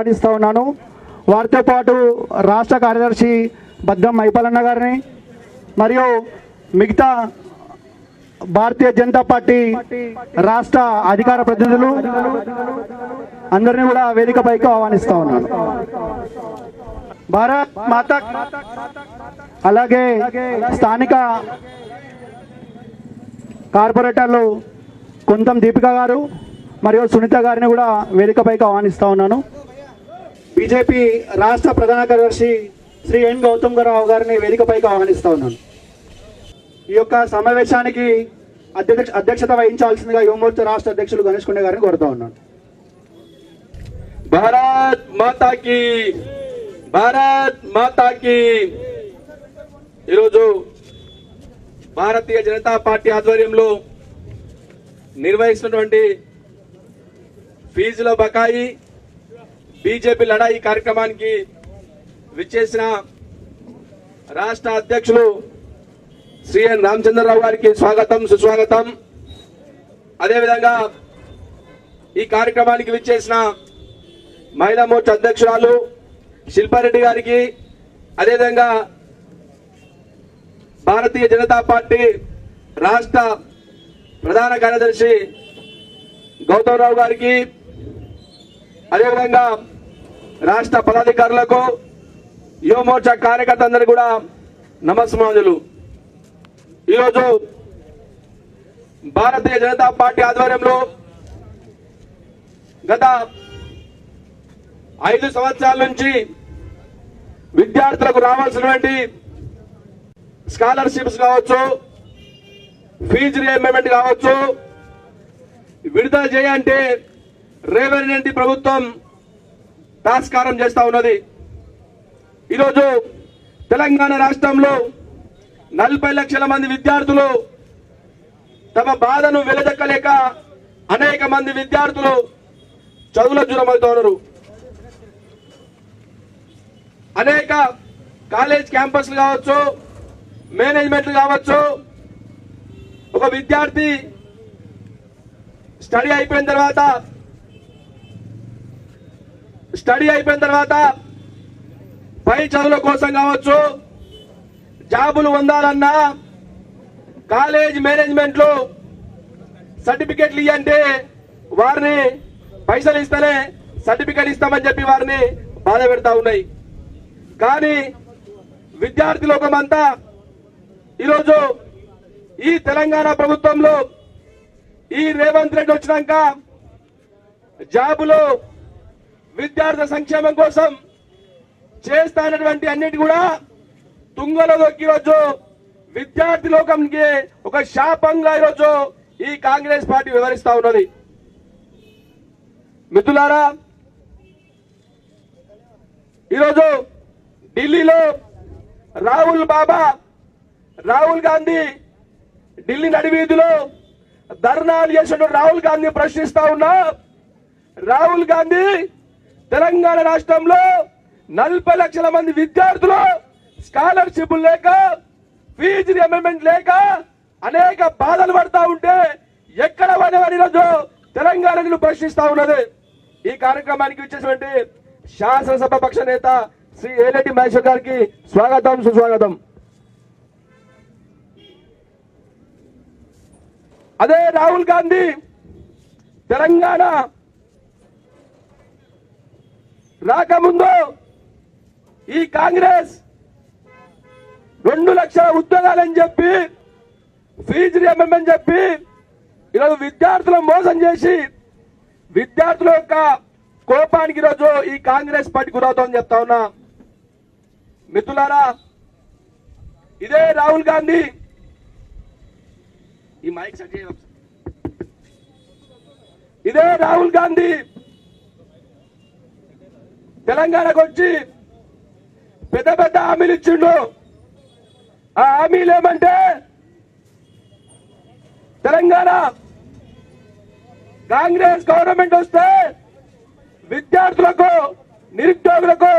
పాటిస్తూ ఉన్నాను. వారితో పాటు రాష్ట్ర కార్యదర్శి బద్దం మైపాలన్న గారిని మరియు మిగతా భారతీయ జనతా పార్టీ రాష్ట్ర అధికార ప్రతినిధులు అందరినీ కూడా వేదికపైకి ఆహ్వానిస్తూ ఉన్నాను. భారత్ మాతా అలాగే స్థానిక కార్పొరేటర్లు కొంతం దీపిక గారు మరియు సునీత గారిని కూడా వేదికపైకి ఆహ్వానిస్తూ ఉన్నాను. బీజేపీ రాష్ట్ర ప్రధాన కార్యదర్శి శ్రీ ఎన్ గౌతమ్ రావు గారిని వేదికపైకి ఆహ్వానిస్తూ ఉన్నాను. ఈ యొక్క సమావేశానికి అధ్యక్షత వహించాల్సిందిగా యువమోర్చా రాష్ట్ర అధ్యక్షులు గణేష్ కొండే గారిని కోరుతా ఉన్నాను. భారత్ మాతాకి, భారత్ మాతాకి. ఈరోజు భారతీయ జనతా పార్టీ ఆధ్వర్యంలో నిర్వహిస్తున్నటువంటి ఫీజుల బకాయి బీజేపీ లడాయి కార్యక్రమానికి విచ్చేసిన రాష్ట్ర అధ్యక్షులు శ్రీ ఎన్ రామచంద్రరావు గారికి స్వాగతం, సుస్వాగతం. అదేవిధంగా ఈ కార్యక్రమానికి విచ్చేసిన మహిళా మోర్చా అధ్యక్షురాలు శిల్పారెడ్డి గారికి, అదేవిధంగా భారతీయ జనతా పార్టీ రాష్ట్ర ప్రధాన కార్యదర్శి గౌతమ్ రావు గారికి, అదేవిధంగా రాష్ట్ర పదాధికారులకు, యువ మోర్చా కార్యకర్తలందరూ కూడా నమస్మాంజలు. ఈరోజు భారతీయ జనతా పార్టీ ఆధ్వర్యంలో గత 5 సంవత్సరాల నుంచి విద్యార్థులకు రావాల్సినటువంటి స్కాలర్షిప్స్ కావచ్చు, ఫీజు రీయింబర్స్మెంట్ కావచ్చు, విడుదల చేయంటే రేవంత్ రెడ్డి ప్రభుత్వం తాస్కారం చేస్తా ఉన్నది. ఈరోజు తెలంగాణ రాష్ట్రంలో 40 లక్షల మంది విద్యార్థులు తమ బాధను వెలదక్కలేక అనేక మంది విద్యార్థులు చదువుల దూరమవుతున్నారు. అనేక కాలేజ్ క్యాంపస్లు కావచ్చు, మేనేజ్మెంట్లు కావచ్చు, ఒక విద్యార్థి స్టడీ అయిపోయిన తర్వాత పై చదువుల కోసం కావచ్చు, జాబులు పొందాలన్నా కాలేజ్ మేనేజ్మెంట్ లో సర్టిఫికెట్లు ఇవ్వంటే వారిని పైసలు ఇస్తేనే సర్టిఫికెట్ ఇస్తామని చెప్పి వారిని బాధ పెడతా ఉన్నాయి. కానీ విద్యార్థి లోకమంతా ఈరోజు ఈ తెలంగాణ ప్రభుత్వంలో ఈ రేవంత్ రెడ్డి వచ్చినాక జాబులు విద్యార్థి సంక్షేమం కోసం చేస్తానటువంటి అన్నిటి కూడా తుంగలో దొక్కి ఈరోజు విద్యార్థి లోకంకి ఒక శాపంగా ఈరోజు ఈ కాంగ్రెస్ పార్టీ వివరిస్తా ఉన్నది. మిత్రులారా, ఈరోజు ఢిల్లీలో రాహుల్ గాంధీ ఢిల్లీ నడివీధిలో ధర్నాలు చేసిన రాహుల్ గాంధీ ప్రశ్నిస్తా ఉన్నా. రాహుల్ గాంధీ తెలంగాణ రాష్ట్రంలో 40 లక్షల మంది విద్యార్థులు స్కాలర్షిప్ లేక, ఫీజు రీయింబర్స్మెంట్ లేక అనేక బాధలు పడతా ఉంటే ఎక్కడ పడేవారు ఈరోజు తెలంగాణను ప్రశ్నిస్తా ఉన్నది. ఈ కార్యక్రమానికి వచ్చేటువంటి శాసనసభ పక్ష నేత శ్రీ ఏలేటి మహేశ్వర్ గారికి స్వాగతం, సుస్వాగతం. అదే రాహుల్ గాంధీ తెలంగాణ రాకముందు ఈ కాంగ్రెస్ 2 లక్షల ఉద్యోగాలని చెప్పి, ఫీజు రీయింబర్స్మెంట్ చెప్పి ఈరోజు విద్యార్థులను మోసం చేసి విద్యార్థుల యొక్క కోపానికి ఈరోజు ఈ కాంగ్రెస్ పార్టీ గురవుతోందని చెప్తా ఉన్నా. మిత్రులారా, ఇదే రాహుల్ గాంధీ ఈ మైక్ సెట్ చేయ ఇదే రాహుల్ గాంధీ తెలంగాణకు వచ్చి పెద్ద పెద్ద హామీలు ఇచ్చిండు. ఆ హామీలు ఏమంటే తెలంగాణ కాంగ్రెస్ గవర్నమెంట్ వస్తే విద్యార్థులకు, నిరుద్యోగులకు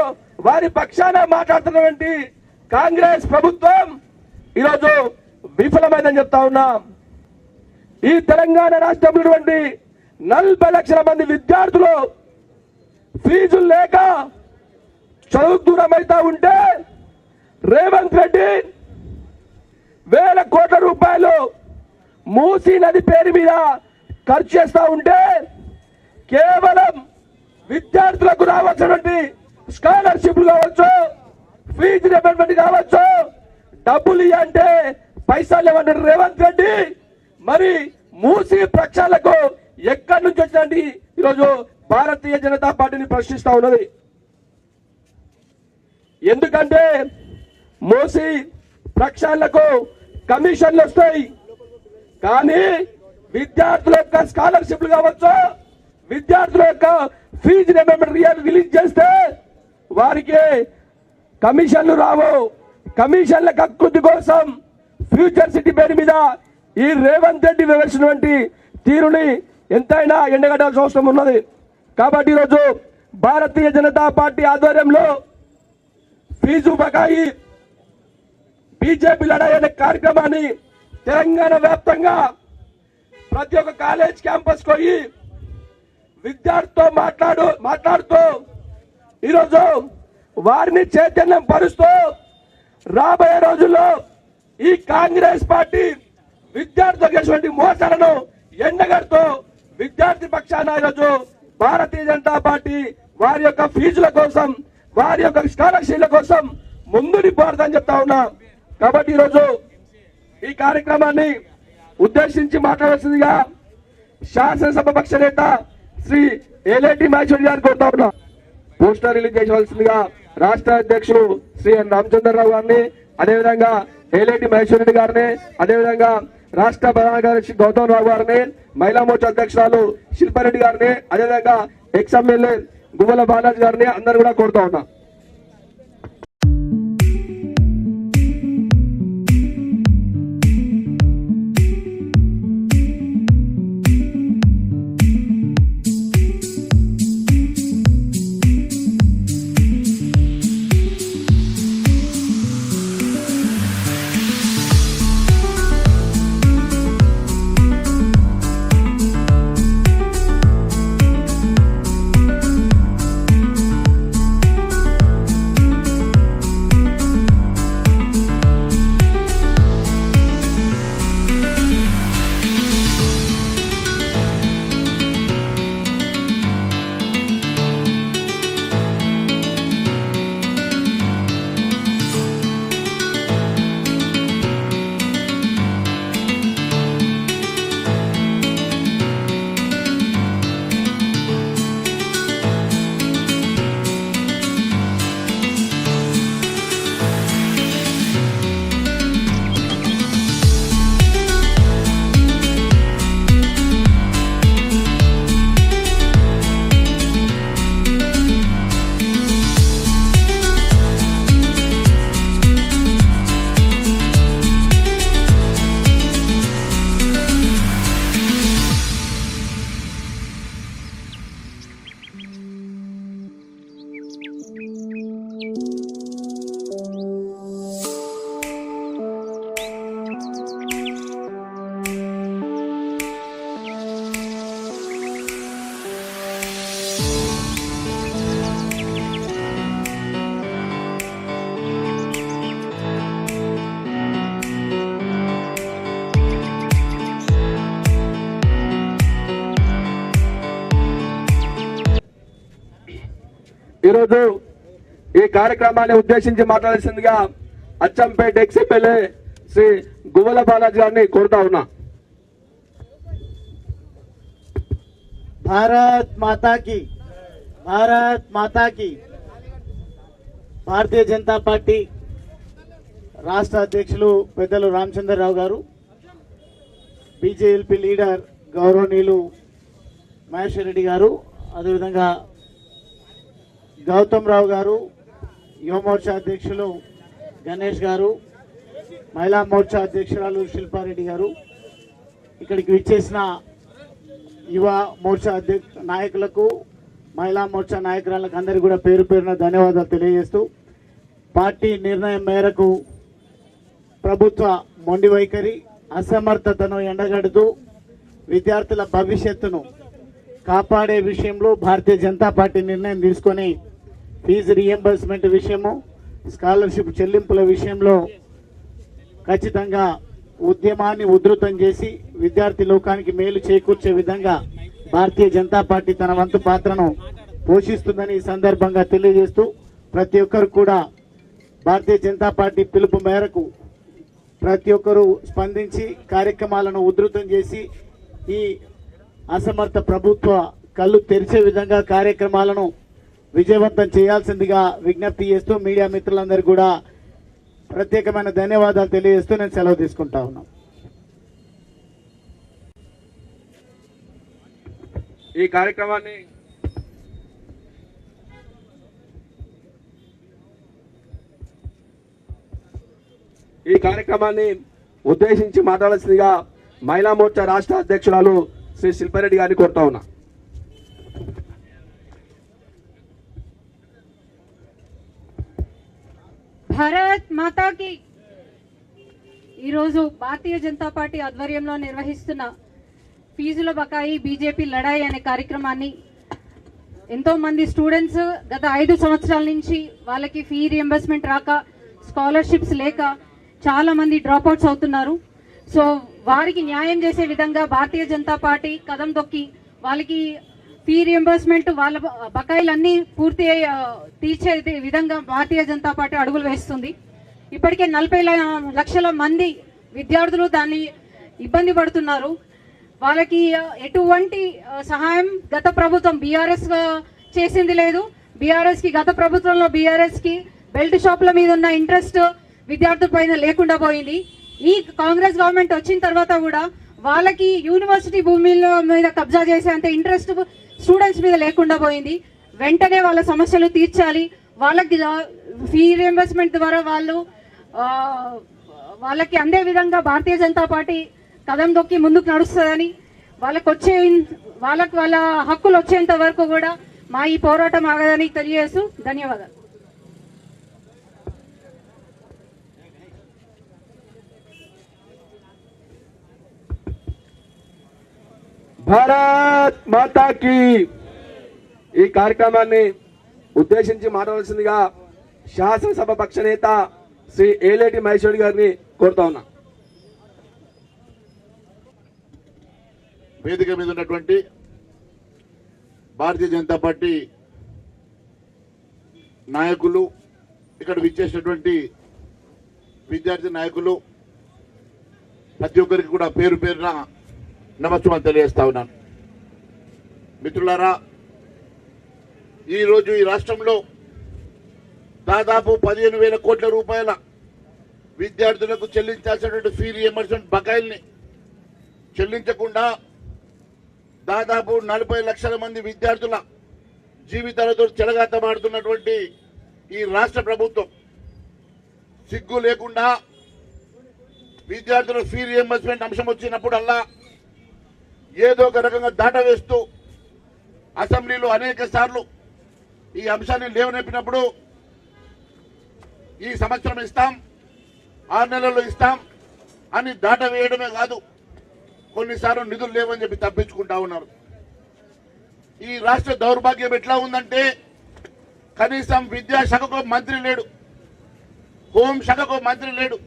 వారి పక్షాన మాట్లాడుతున్నటువంటి కాంగ్రెస్ ప్రభుత్వం ఈరోజు విఫలమైందని చెప్తా ఉన్నా. ఈ తెలంగాణ రాష్ట్రంలో 40 లక్షల మంది విద్యార్థులు ఫీజులు లేక చదువుకు దూరం అవుతా ఉంటే రేవంత్ రెడ్డి వేల కోట్ల రూపాయలు మూసీ నది పేరు మీద ఖర్చు చేస్తా ఉంటే కేవలం విద్యార్థులకు రావాల్సినటువంటి స్కాలర్షిప్లు కావచ్చు, ఫీజు రియంబర్స్మెంట్ కావచ్చు, డబ్బులు అంటే పైసలు లేవన్నాడు రేవంత్ రెడ్డి. మరి మూసీ ప్రక్షాళనకు ఎక్కడి నుంచి వచ్చినట్టు ఈరోజు భారతీయ జనతా పార్టీని ప్రశ్నిస్తా ఉన్నది. ఎందుకంటే మూసీ ప్రక్షాళనకు కమిషన్లు వస్తాయి, కానీ విద్యార్థుల యొక్క స్కాలర్షిప్లు కావచ్చు, విద్యార్థుల యొక్క ఫీజు రియంబర్స్మెంట్ రిలీజ్ చేస్తే వారికి కమిషన్లు రావు. కమిషన్ల కక్కుర్తి కోసం ఫ్యూచర్ సిటీ పేరు మీద ఈ రేవంత్ రెడ్డి వివరించినటువంటి తీరుని ఎంతైనా ఎండగట్టాల్సిన అవసరం ఉన్నది. కాబట్టి ఈరోజు భారతీయ జనతా పార్టీ ఆధ్వర్యంలో ఫీజు బకాయి బీజేపీ లడాయి అనే కార్యక్రమాన్ని తెలంగాణ వ్యాప్తంగా ప్రతి ఒక్క కాలేజ్ క్యాంపస్ పోయి విద్యార్థితో మాట్లాడుతూ ఈరోజు వారిని చైతన్యం పరుస్తూ రాబోయే రోజుల్లో ఈ కాంగ్రెస్ పార్టీ విద్యార్థులకు చేసినటువంటి మోసాలను ఎండగడుతూ విద్యార్థి పక్షాన ఈరోజు భారతీయ జనతా పార్టీ వారి యొక్క ఫీజుల కోసం, వారి యొక్క స్కాలర్షిప్ల కోసం ముందుని పోరాడని చెప్తా ఉన్నా. కాబట్టి ఈరోజు ఈ కార్యక్రమాన్ని ఉద్దేశించి మాట్లాడాల్సిందిగా శాసనసభ పక్ష నేత శ్రీ ఏలేటి మహేశ్వరి గారిని కోరుతా ఉన్నా. పోస్టర్ రిలీజ్ చేయవలసిందిగా రాష్ట్ర అధ్యక్షులు శ్రీ ఎన్ రామచంద్రరావు గారిని, అదేవిధంగా ఏలేటి మహేశ్వరి గారిని, అదేవిధంగా రాష్ట్ర ప్రధాన కార్యదర్శి గౌతమ్ రావు గారిని, మహిళా మోర్చా అధ్యక్షురాలు శిల్పారెడ్డి గారిని, అదేవిధంగా ఎక్స్ ఎమ్మెల్యే గువ్వల బాలాజీ గారిని అందరూ కూడా కోరుతా ఉన్నా. ఈరోజు ఈ కార్యక్రమాన్ని ఉద్దేశించి మాట్లాడాల్సిందిగా అచ్చంపేట ఎక్స్ ఎమ్మెల్యే శ్రీ గువ్వల బాలాజీ గారిని కోరుతా ఉన్నా. భారత్ మాతా కి, భారత్ మాతా కి. భారతీయ జనతా పార్టీ రాష్ట్ర అధ్యక్షులు పెద్దలు రామచంద్రరావు గారు, బీజేపీ లీడర్ గౌరవనీయులు మహేశ్వర్ రెడ్డి గారు, అదేవిధంగా గౌతమ్ రావు గారు, యువ మోర్చా అధ్యక్షులు గణేష్ గారు, మహిళా మోర్చా అధ్యక్షురాలు శిల్పారెడ్డి గారు, ఇక్కడికి విచ్చేసిన యువ మోర్చా నాయకులకు, మహిళా మోర్చా నాయకురాలకు అందరికీ కూడా పేరు పేరున ధన్యవాదాలు తెలియజేస్తూ, పార్టీ నిర్ణయం మేరకు ప్రభుత్వ మొండి వైఖరి, అసమర్థతను ఎండగడుతూ విద్యార్థుల భవిష్యత్తును కాపాడే విషయంలో భారతీయ జనతా పార్టీ నిర్ణయం తీసుకొని ఫీజు రీఎంబర్స్మెంట్ విషయము, స్కాలర్షిప్ చెల్లింపుల విషయంలో ఖచ్చితంగా ఉద్యమాన్ని ఉధృతం చేసి విద్యార్థి లోకానికి మేలు చేకూర్చే విధంగా భారతీయ జనతా పార్టీ తన వంతు పాత్రను పోషిస్తుందని ఈ సందర్భంగా తెలియజేస్తూ ప్రతి ఒక్కరు కూడా భారతీయ జనతా పార్టీ పిలుపు మేరకు ప్రతి ఒక్కరూ స్పందించి కార్యక్రమాలను ఉధృతం చేసి ఈ అసమర్థ ప్రభుత్వ కళ్ళు తెరిచే విధంగా కార్యక్రమాలను విజయవంతం చేయాల్సిందిగా విజ్ఞప్తి చేస్తూ మీడియా మిత్రులందరూ కూడా ప్రత్యేకమైన ధన్యవాదాలు తెలియజేస్తూ నేను సెలవు తీసుకుంటా ఉన్నాను. ఈ కార్యక్రమాన్ని ఉద్దేశించి మాట్లాడాల్సిందిగా మహిళా మోర్చా రాష్ట్ర అధ్యక్షురాలు శ్రీ శిల్పారెడ్డి గారిని కోరుతా ఉన్నా. భారత్ మాతాకి ఈరోజు భారతీయ జనతా పార్టీ ఆధ్వర్యంలో నిర్వహిస్తున్న ఫీజుల బకాయి బీజేపీ లడాయి అనే కార్యక్రమాన్ని ఎంతో మంది స్టూడెంట్స్ గత 5 సంవత్సరాల నుంచి వాళ్ళకి ఫీ రియంబర్స్మెంట్ రాక, స్కాలర్షిప్స్ లేక చాలా మంది డ్రాప్అవుట్స్ అవుతున్నారు. సో వారికి న్యాయం చేసే విధంగా భారతీయ జనతా పార్టీ కదం తొక్కి వాళ్ళకి ఫీ రియంబర్స్మెంట్ వాళ్ళ బకాయిలన్నీ పూర్తి తీర్చే విధంగా భారతీయ జనతా పార్టీ అడుగులు వేస్తుంది. ఇప్పటికే 40 లక్షల మంది విద్యార్థులు దాన్ని ఇబ్బంది పడుతున్నారు. వాళ్ళకి ఎటువంటి సహాయం గత ప్రభుత్వం బీఆర్ఎస్ చేసింది లేదు. బీఆర్ఎస్ కి గత ప్రభుత్వంలో బీఆర్ఎస్ కి బెల్ట్ షాపుల మీద ఉన్న ఇంట్రెస్ట్ విద్యార్థుల పైన లేకుండా పోయింది. ఈ కాంగ్రెస్ గవర్నమెంట్ వచ్చిన తర్వాత కూడా వాళ్ళకి యూనివర్సిటీ భూమిల మీద కబ్జా చేసే అంత ఇంట్రెస్ట్ స్టూడెంట్స్ మీద లేకుండా పోయింది. వెంటనే వాళ్ళ సమస్యలు తీర్చాలి. వాళ్ళకి ఫీ రియంబర్స్మెంట్ ద్వారా వాళ్ళకి అందే విధంగా భారతీయ జనతా పార్టీ కదం దొక్కి ముందుకు నడుస్తుందని, వాళ్ళకి వాళ్ళ హక్కులు వచ్చేంత వరకు కూడా మా ఈ పోరాటం ఆగదని తెలియజేస్తూ ధన్యవాదాలు. భారత్ మాతాకి ఈ కార్యక్రమాన్ని ఉద్దేశించి మాట్లాడాల్సిందిగా శాసనసభ పక్ష నేత శ్రీ ఏలేటి మహేశ్వరి గారిని కోరుతా ఉన్నా. వేదిక మీద ఉన్నటువంటి భారతీయ జనతా పార్టీ నాయకులు, ఇక్కడ విచ్చేసినటువంటి విద్యార్థి నాయకులు, ప్రతి ఒక్కరికి కూడా పేరు పేరున నమస్కారం తెలియజేస్తా ఉన్నాను. మిత్రులారా, ఈరోజు ఈ రాష్ట్రంలో దాదాపు 15,000 కోట్ల రూపాయల విద్యార్థులకు చెల్లించాల్సినటువంటి ఫీ రియంబర్స్మెంట్ బకాయిల్ని చెల్లించకుండా దాదాపు 40 లక్షల మంది విద్యార్థుల జీవితాలతో చెలగాటమాడుతున్నటువంటి ఈ రాష్ట్ర ప్రభుత్వం సిగ్గు లేకుండా విద్యార్థుల ఫీ రియంబర్స్మెంట్ అంశం వచ్చినప్పుడల్లా ఏదో ఒక రకంగా దాట వేస్తూ అసెంబ్లీలో అనేక సార్లు ఈ అంశాన్ని లేవనెప్పినప్పుడు ఈ సంవత్సరం ఇస్తాం, 6 నెలల్లో ఇస్తాం అని దాట వేయడమే కాదు, కొన్నిసార్లు నిధులు లేవని చెప్పి తప్పించుకుంటా ఉన్నారు. ఈ రాష్ట్ర దౌర్భాగ్యం ఎట్లా ఉందంటే కనీసం విద్యాశాఖకు మంత్రి లేడు, హోంశాఖకు మంత్రి లేడు.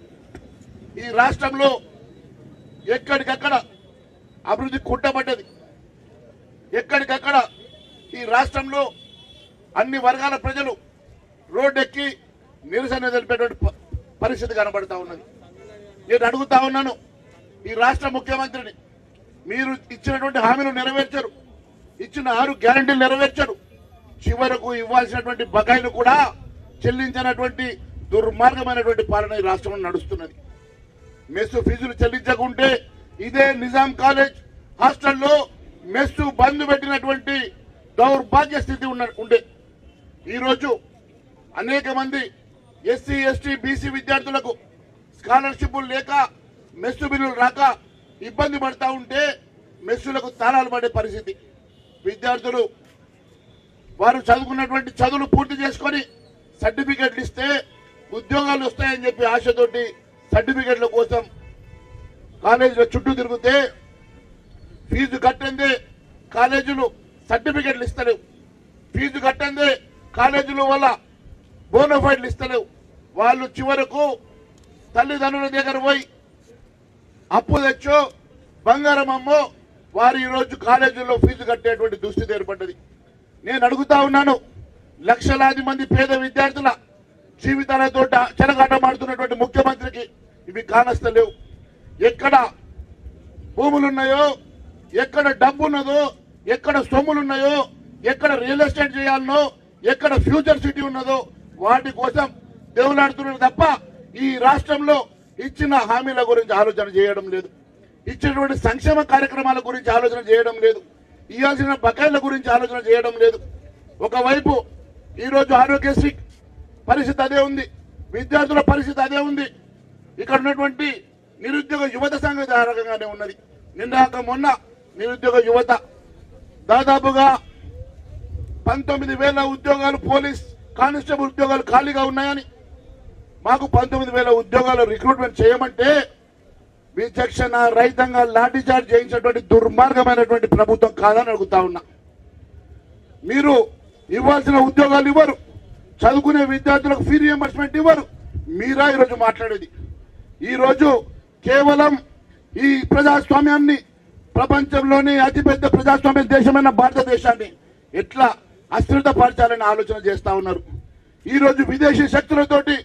ఈ రాష్ట్రంలో ఎక్కడికక్కడ అభివృద్ధి కుట్టబడ్డది. ఎక్కడికక్కడ ఈ రాష్ట్రంలో అన్ని వర్గాల ప్రజలు రోడ్డెక్కి నిరసన తెలిపేటువంటి పరిస్థితి కనబడతా ఉన్నది. నేను అడుగుతా ఉన్నాను ఈ రాష్ట్ర ముఖ్యమంత్రిని, మీరు ఇచ్చినటువంటి హామీలు నెరవేర్చరు, ఇచ్చిన 6 గ్యారంటీలు నెరవేర్చరు, చివరకు ఇవ్వాల్సినటువంటి బకాయిలు కూడా చెల్లించినటువంటి దుర్మార్గమైనటువంటి పాలన ఈ రాష్ట్రంలో నడుస్తున్నది. మెస్సు ఫీజులు చెల్లించకుంటే ఇదే నిజాం కాలేజ్ హాస్టల్లో మెస్సు బంద్ పెట్టినటువంటి దౌర్భాగ్య స్థితి ఉండే. ఈరోజు అనేక మంది ఎస్సీ ఎస్టీ బీసీ విద్యార్థులకు స్కాలర్షిప్లు లేక మెస్సు బిల్లులు రాక ఇబ్బంది పడతా ఉంటే మెస్సులకు తాళాలు పడే పరిస్థితి. విద్యార్థులు వారు చదువుకున్నటువంటి చదువులు పూర్తి చేసుకొని సర్టిఫికెట్లు ఇస్తే ఉద్యోగాలు వస్తాయని చెప్పి ఆశతోటి సర్టిఫికెట్ల కోసం కాలేజీల చుట్టూ తిరిగితే ఫీజు కట్టిందే కాలేజీలు సర్టిఫికెట్లు ఇస్తలేవు, ఫీజు కట్టందే కాలేజీల వల్ల బోనోఫైడ్లు ఇస్తలేవు. వాళ్ళు చివరకు తల్లిదండ్రుల దగ్గర పోయి అప్పు తెచ్చో బంగారం అమ్మో వారు ఈరోజు కాలేజీల్లో ఫీజు కట్టేటువంటి దుస్థితి ఏర్పడ్డది. నేను అడుగుతా ఉన్నాను, లక్షలాది మంది పేద విద్యార్థుల జీవితాలతో చెలగాటమాడుతున్నటువంటి ముఖ్యమంత్రికి ఇవి కానస్తలేవు. ఎక్కడ భూములున్నాయో, ఎక్కడ డబ్బు ఉన్నదో, ఎక్కడ సొమ్ములున్నాయో, ఎక్కడ రియల్ ఎస్టేట్ చేయాలనో, ఎక్కడ ఫ్యూచర్ సిటీ ఉన్నదో వాటి కోసం దేవులాడుతున్నారు తప్ప ఈ రాష్ట్రంలో ఇచ్చిన హామీల గురించి ఆలోచన చేయడం లేదు, ఇచ్చినటువంటి సంక్షేమ కార్యక్రమాల గురించి ఆలోచన చేయడం లేదు, ఇవ్వాల్సిన బకాయిల గురించి ఆలోచన చేయడం లేదు. ఒకవైపు ఈరోజు ఆరోగ్యశ్రీ పరిస్థితి అదే ఉంది, విద్యార్థుల పరిస్థితి అదే ఉంది, ఇక్కడ ఉన్నటువంటి నిరుద్యోగ యువత సంగతి ఆ రకంగానే ఉన్నది. నిన్నాక మొన్న నిరుద్యోగ యువత దాదాపుగా 19,000 ఉద్యోగాలు పోలీస్ కానిస్టేబుల్ ఉద్యోగాలు ఖాళీగా ఉన్నాయని, మాకు 19,000 ఉద్యోగాలు రిక్రూట్మెంట్ చేయమంటే విచక్షణ రహితంగా లాఠీ చార్జ్ చేయించినటువంటి దుర్మార్గమైనటువంటి ప్రభుత్వం కాదని అడుగుతా ఉన్నా. మీరు ఇవ్వాల్సిన ఉద్యోగాలు ఇవ్వరు, చదువుకునే విద్యార్థులకు ఫీ రియంబర్స్మెంట్ ఇవ్వరు. మీరా ఈరోజు మాట్లాడేది? ఈరోజు కేవలం ఈ ప్రజాస్వామ్యాన్ని, ప్రపంచంలోని అతిపెద్ద ప్రజాస్వామ్య దేశమైన భారతదేశాన్ని ఎట్లా అస్థిరతపరచాలని ఆలోచన చేస్తా ఉన్నారు. ఈరోజు విదేశీ శక్తులతోటి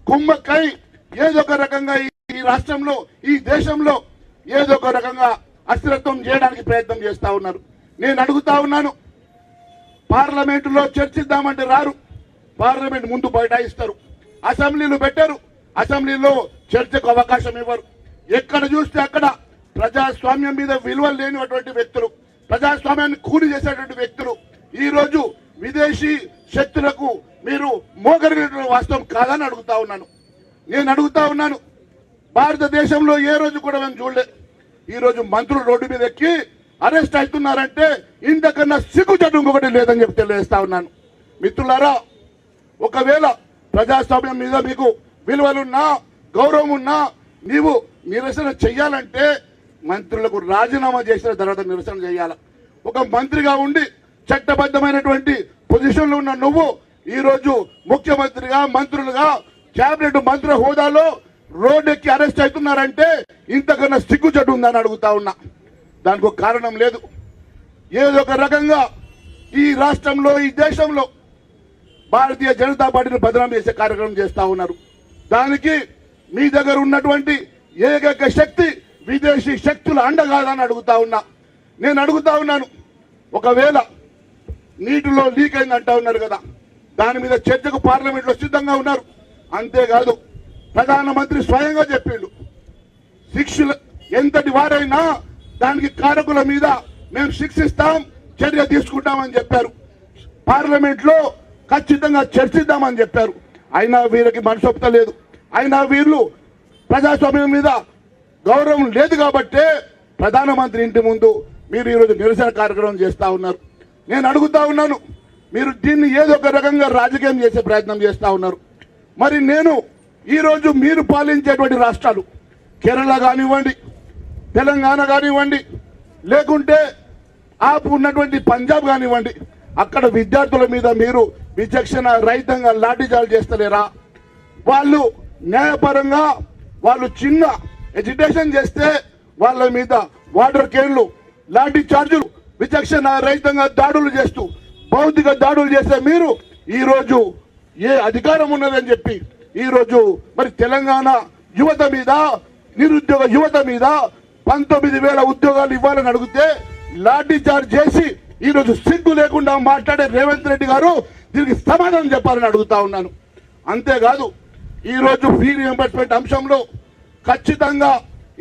కుమ్మక్కై ఏదో ఒక రకంగా ఈ రాష్ట్రంలో, ఈ దేశంలో ఏదో ఒక రకంగా అస్థిరత్వం చేయడానికి ప్రయత్నం చేస్తా ఉన్నారు. నేను అడుగుతా ఉన్నాను, పార్లమెంటులో చర్చిద్దామంటే రారు, పార్లమెంట్ ముందు బైఠాయిస్తారు, అసెంబ్లీలు పెట్టారు, అసెంబ్లీలో చర్చకు అవకాశం ఇవ్వరు. ఎక్కడ చూస్తే అక్కడ ప్రజాస్వామ్యం మీద విలువలు లేనిటువంటి వ్యక్తులు, ప్రజాస్వామ్యాన్ని కూలి చేసేటువంటి వ్యక్తులు ఈ రోజు విదేశీ శక్తులకు మీరు మోకరిగిన వాస్తవం కాదని అడుగుతా ఉన్నాను. నేను అడుగుతా ఉన్నాను, భారతదేశంలో ఏ రోజు కూడా మేము చూడలే ఈ రోజు మంత్రులు రోడ్డు మీద ఎక్కి అరెస్ట్ అవుతున్నారంటే ఇంతకన్నా సిగ్గుచేటు ఇంకొకటి లేదని చెప్పి తెలియజేస్తా ఉన్నాను. మిత్రులారా, ఒకవేళ ప్రజాస్వామ్యం మీద మీకు విలువలున్నా, గౌరవం ఉన్నా, నీవు నిరసన చెయ్యాలంటే మంత్రులకు రాజీనామా చేసిన తర్వాత నిరసన చేయాల. ఒక మంత్రిగా ఉండి చట్టబద్ధమైనటువంటి పొజిషన్లో ఉన్న నువ్వు ఈ రోజు ముఖ్యమంత్రిగా, మంత్రులుగా, కేబినెట్ మంత్రి హోదాలో రోడ్డు ఎక్కి అరెస్ట్ అవుతున్నారంటే ఇంతకన్నా సిగ్గుచెట్టు ఉందని అడుగుతా ఉన్నా. దానికి ఒక కారణం లేదు. ఏదో ఒక రకంగా ఈ రాష్ట్రంలో, ఈ దేశంలో భారతీయ జనతా పార్టీని బదనాం చేసే కార్యక్రమం చేస్తా ఉన్నారు. దానికి మీ దగ్గర ఉన్నటువంటి ఏకైక శక్తి విదేశీ శక్తుల అండగాదని అడుగుతా ఉన్నా. నేను అడుగుతా ఉన్నాను, ఒకవేళ నీటిలో లీక్ అయింది అంటా ఉన్నారు కదా, దాని మీద చర్చకు పార్లమెంట్లో సిద్ధంగా ఉన్నారు. అంతేకాదు ప్రధానమంత్రి స్వయంగా చెప్పిండు, శిక్షలు ఎంతటి వారైనా దానికి కారకుల మీద మేము శిక్షిస్తాం, చర్య తీసుకుంటామని చెప్పారు. పార్లమెంట్ లో ఖచ్చితంగా చర్చిద్దామని చెప్పారు. అయినా వీరికి మనసొప్త లేదు, అయినా వీళ్ళు ప్రజాస్వామ్యం మీద గౌరవం లేదు కాబట్టే ప్రధానమంత్రి ఇంటి ముందు మీరు ఈరోజు నిరసన కార్యక్రమం చేస్తా ఉన్నారు. నేను అడుగుతా ఉన్నాను, మీరు దీన్ని ఏదో ఒక రకంగా రాజకీయం చేసే ప్రయత్నం చేస్తా ఉన్నారు. మరి నేను ఈరోజు మీరు పాలించేటువంటి రాష్ట్రాలు కేరళ కానివ్వండి, తెలంగాణ కానివ్వండి, లేకుంటే ఆపు ఉన్నటువంటి పంజాబ్ కానివ్వండి, అక్కడ విద్యార్థుల మీద మీరు విచక్షణ రహితంగా లాఠీచార్జ్ చేస్తలేరా? వాళ్ళు న్యాయపరంగా వాళ్ళు చిన్న ఎడ్యుకేషన్ చేస్తే వాళ్ళ మీద వాటర్ కేన్లు, లాఠీ చార్జులు, విచక్షణ రహితంగా దాడులు చేస్తూ భౌతిక దాడులు చేస్తే మీరు ఈరోజు ఏ అధికారం ఉన్నదని చెప్పి ఈరోజు మరి తెలంగాణ యువత మీద, నిరుద్యోగ యువత మీద 19,000 ఉద్యోగాలు ఇవ్వాలని అడిగితే లాఠీ చార్జ్ చేసి ఈరోజు సిగ్గు లేకుండా మాట్లాడే రేవంత్ రెడ్డి గారు దీనికి సమాధానం చెప్పాలని అడుగుతా ఉన్నాను. అంతేకాదు ఈరోజు ఫీ రియంబర్స్మెంట్ అంశంలో ఖచ్చితంగా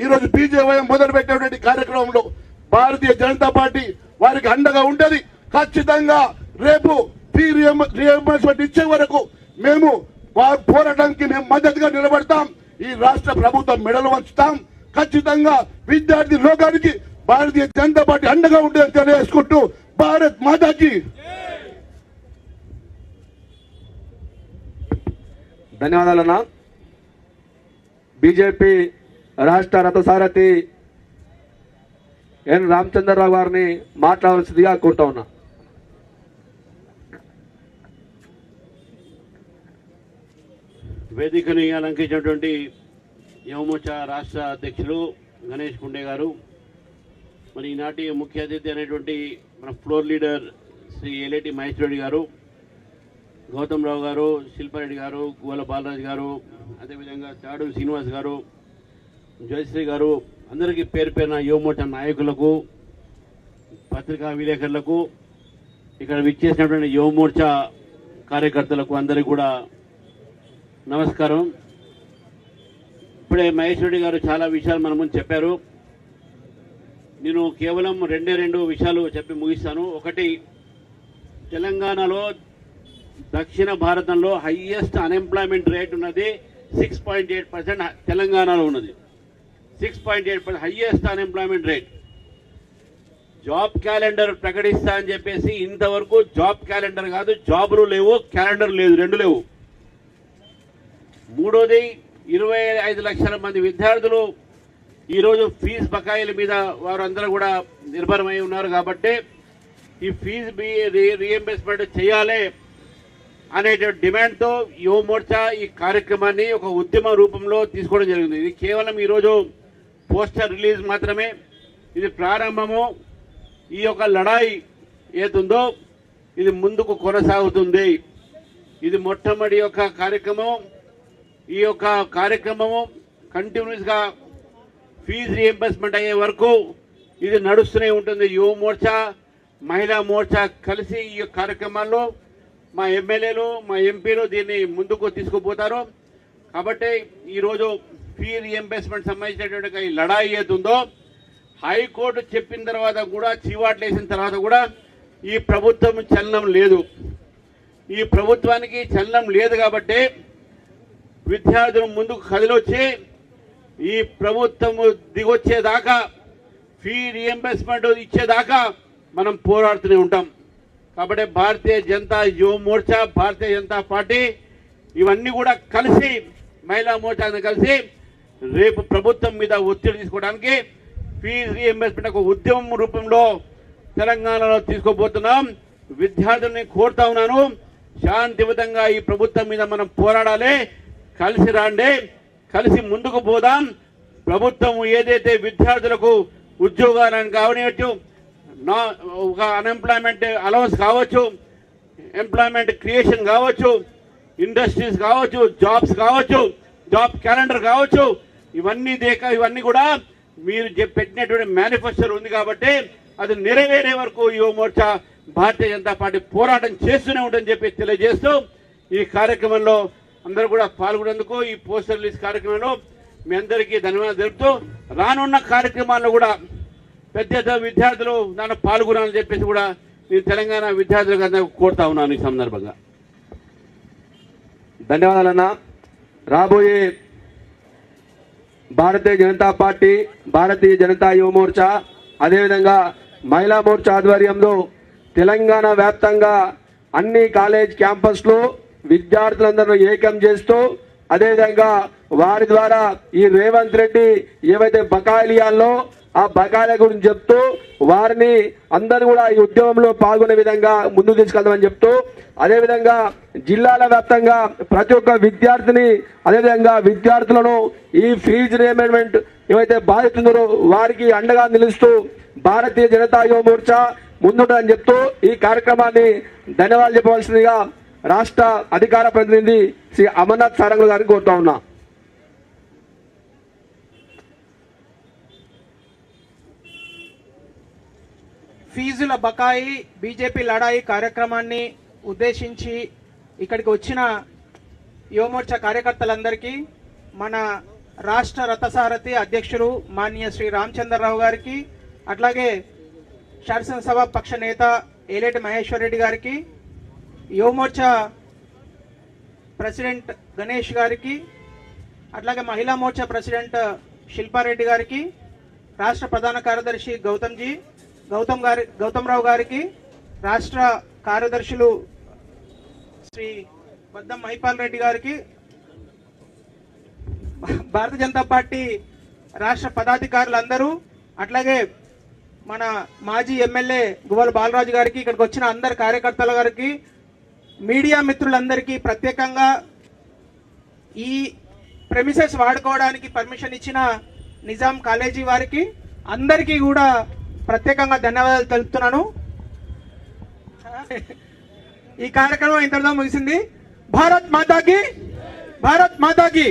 ఈరోజు బీజేవై మొదలుపెట్టేటువంటి కార్యక్రమంలో భారతీయ జనతా పార్టీ వారికి అండగా ఉంటది. ఖచ్చితంగా రేపు ఫీ రియంబర్స్మెంట్ ఇచ్చే వరకు మేము వారి పోరాటానికి మేము మద్దతుగా నిలబడతాం. ఈ రాష్ట్ర ప్రభుత్వం మెడలు వంచుతాం. ఖచ్చితంగా విద్యార్థి లోకానికి భారతీయ జనతా పార్టీ అండగా ఉంటుందని తెలియజేసుకుంటూ భారత్ మాతాకి ధన్యవాదాలన్నా. బీజేపీ రాష్ట్ర రథసారథి ఎన్ రామచంద్రరావు గారిని మాట్లాడాల్సిందిగా కోరుతా ఉన్నా. వేదికని అలంకరించినటువంటి యువమోర్చా రాష్ట్ర అధ్యక్షులు గణేష్ కుండే గారు, మరి ఈనాటి ముఖ్య అతిథి అనేటువంటి మన ఫ్లోర్ లీడర్ శ్రీ ఏలేటి మహేష్ రెడ్డి గారు, గౌతమ్ రావు గారు, శిల్పారెడ్డి గారు, గువ్వల బాలరాజు గారు, అదేవిధంగా చాడు శ్రీనివాస్ గారు, జయశ్రీ గారు, అందరికీ పేరు పేరున యువమోర్చా నాయకులకు, పత్రికా విలేకరులకు, ఇక్కడ విచ్చేసినటువంటి యువమోర్చా కార్యకర్తలకు అందరికీ కూడా నమస్కారం. ఇప్పుడే మహేష్ రెడ్డి గారు చాలా విషయాలు మన ముందు చెప్పారు. నేను కేవలం రెండు విషయాలు చెప్పి ముగిస్తాను. ఒకటి, తెలంగాణలో దక్షిణ భారతంలో హైయెస్ట్ అన్ఎంప్లాయ్మెంట్ రేట్ ఉన్నది 6.8% తెలంగాణలో ఉన్నది. 6.8% highest unemployment rate. Job calendar ప్రకటిస్తా అని చెప్పేసి ఇంతవరకు జాబ్ క్యాలెండర్ కాదు, జాబులు లేవు, క్యాలెండర్ లేదు, రెండు లేవు. మూడోది, 25 లక్షల మంది విద్యార్థులు ఈరోజు ఫీజు బకాయిల మీద వారందరూ కూడా నిర్భరమై ఉన్నారు. కాబట్టి ఈ ఫీజు రీఎంబర్స్మెంట్ చేయాలి అనేటువంటి డిమాండ్తో యువమోర్చా ఈ కార్యక్రమాన్ని ఒక ఉద్యమ రూపంలో తీసుకోవడం జరిగింది. ఇది కేవలం ఈరోజు పోస్టర్ రిలీజ్ మాత్రమే, ఇది ప్రారంభము. ఈ యొక్క లడాయి ఏతుందో ఇది ముందుకు కొనసాగుతుంది. ఇది మొట్టమొదటి యొక్క కార్యక్రమం. ఈ యొక్క కార్యక్రమము కంటిన్యూస్గా ఫీజు రీఎంబర్స్మెంట్ అయ్యే వరకు ఇది నడుస్తూనే ఉంటుంది. యువ మోర్చా, మహిళా మోర్చా కలిసి ఈ కార్యక్రమాల్లో మా ఎమ్మెల్యేలు, మా ఎంపీలు దీన్ని ముందుకు తీసుకుపోతారు. కాబట్టి ఈరోజు ఫీ రీఎంబర్స్మెంట్ సంబంధించినటువంటి ఈ లడాయి ఏతుందో హైకోర్టు చెప్పిన తర్వాత కూడా, చీవాట్లు వేసిన తర్వాత కూడా ఈ ప్రభుత్వం చలనం లేదు. ఈ ప్రభుత్వానికి చలనం లేదు కాబట్టి విద్యార్థులు ముందుకు కదిలొచ్చి ఈ ప్రభుత్వము దిగొచ్చేదాకా, ఫీ రీఎంబర్స్మెంట్ ఇచ్చేదాకా మనం పోరాడుతూనే ఉంటాం. కాబట్టి భారతీయ జనతా యువ మోర్చా, భారతీయ జనతా పార్టీ ఇవన్నీ కూడా కలిసి, మహిళా మోర్చాను కలిసి రేపు ప్రభుత్వం మీద ఒత్తిడి తీసుకోవడానికి ఫీజు రీఎంబర్స్మెంట్ ఒక ఉద్యమం రూపంలో తెలంగాణలో తీసుకోబోతున్నాం. విద్యార్థుల్ని కోరుతా ఉన్నాను, శాంతియుతంగా ఈ ప్రభుత్వం మీద మనం పోరాడాలి. కలిసి రాండి, కలిసి ముందుకు పోదాం. ప్రభుత్వం ఏదైతే విద్యార్థులకు ఉద్యోగాలను కావనివచ్చు, ఒక అన్ఎంప్లాయ్మెంట్ అలవెన్స్ కావచ్చు, ఎంప్లాయ్మెంట్ క్రియేషన్ కావచ్చు, ఇండస్ట్రీస్ కావచ్చు, జాబ్స్ కావచ్చు, జాబ్ క్యాలెండర్ కావచ్చు, ఇవన్నీ కూడా మీరు పెట్టినటువంటి మేనిఫెస్టో ఉంది కాబట్టి అది నెరవేరే వరకు యువ మోర్చా, భారతీయ జనతా పార్టీ పోరాటం చేస్తూనే ఉంటుందని చెప్పి తెలియజేస్తూ ఈ కార్యక్రమంలో అందరూ కూడా పాల్గొనేందుకు, ఈ పోస్టర్ రిలీజ్ కార్యక్రమంలో మీ అందరికీ ధన్యవాదాలు తెలుపుతూ, రానున్న కార్యక్రమాల్లో కూడా పెద్ద విద్యార్థులు దాంట్లో పాల్గొనాలని చెప్పేసి కూడా నేను తెలంగాణ విద్యార్థులకు అందరూ కోరుతా ఉన్నాను. ఈ సందర్భంగా ధన్యవాదాలన్నా. రాబోయే భారతీయ జనతా పార్టీ, భారతీయ జనతా యువ మోర్చా, అదేవిధంగా మహిళా మోర్చా ఆధ్వర్యంలో తెలంగాణ వ్యాప్తంగా అన్ని కాలేజ్ క్యాంపస్లో విద్యార్థులందరూ ఏకం చేస్తూ, అదేవిధంగా వారి ద్వారా ఈ రేవంత్ రెడ్డి ఏవైతే బకాయిలు ఇవ్వాలో ఆ బకాయిల గురించి చెప్తూ వారిని అందరూ కూడా ఈ ఉద్యమంలో పాల్గొనే విధంగా ముందుకు తీసుకెళ్తామని చెప్తూ, అదేవిధంగా జిల్లాల వ్యాప్తంగా ప్రతి ఒక్క విద్యార్థిని, అదేవిధంగా విద్యార్థులను ఈ ఫీజు రీఎంబర్స్మెంట్ ఏవైతే బాధితున్నారో వారికి అండగా నిలుస్తూ భారతీయ జనతా యువ మోర్చా ముందుంటుందని చెప్తూ ఈ కార్యక్రమాన్ని ధన్యవాదాలు చెప్పవలసిందిగా రాష్ట్ర అధికార ప్రతినిధి శ్రీ అమర్నాథ్ సారంగ్ గారిని కోరుతా ఉన్నా. ఫీజుల బకాయి బీజేపీ లడాయి కార్యక్రమాన్ని ఉద్దేశించి ఇక్కడికి వచ్చిన యువమోర్చా కార్యకర్తలందరికీ, మన రాష్ట్ర రథసారథి అధ్యక్షులు మాన్య శ్రీ రామచంద్రరావు గారికి, అట్లాగే శాసనసభ పక్ష నేత ఏలేటి మహేశ్వర్ రెడ్డి గారికి, యువమోర్చా ప్రెసిడెంట్ గణేష్ గారికి, అట్లాగే మహిళా మోర్చా ప్రెసిడెంట్ శిల్పారెడ్డి గారికి, రాష్ట్ర ప్రధాన కార్యదర్శి గౌతమ్ రావు గారికి, రాష్ట్ర కార్యదర్శులు శ్రీ బద్దం మహిపాల్ రెడ్డి గారికి, భారతీయ జనతా పార్టీ రాష్ట్ర పదాధికారులందరూ, అట్లాగే మన మాజీ ఎమ్మెల్యే గువ్వల బాలరాజు గారికి, ఇక్కడికి వచ్చిన అందరి కార్యకర్తల గారికి, మీడియా మిత్రులందరికీ ప్రత్యేకంగా ఈ ప్రెమిసెస్ వాడుకోవడానికి పర్మిషన్ ఇచ్చిన నిజాం కాలేజీ వారికి అందరికీ కూడా ప్రత్యేకంగా ధన్యవాదాలు తెలుపుతున్నాను. ఈ కార్యక్రమం ఇంతటితో ముగిసింది. భారత్ మాతాకి, భారత్ మాతాకి.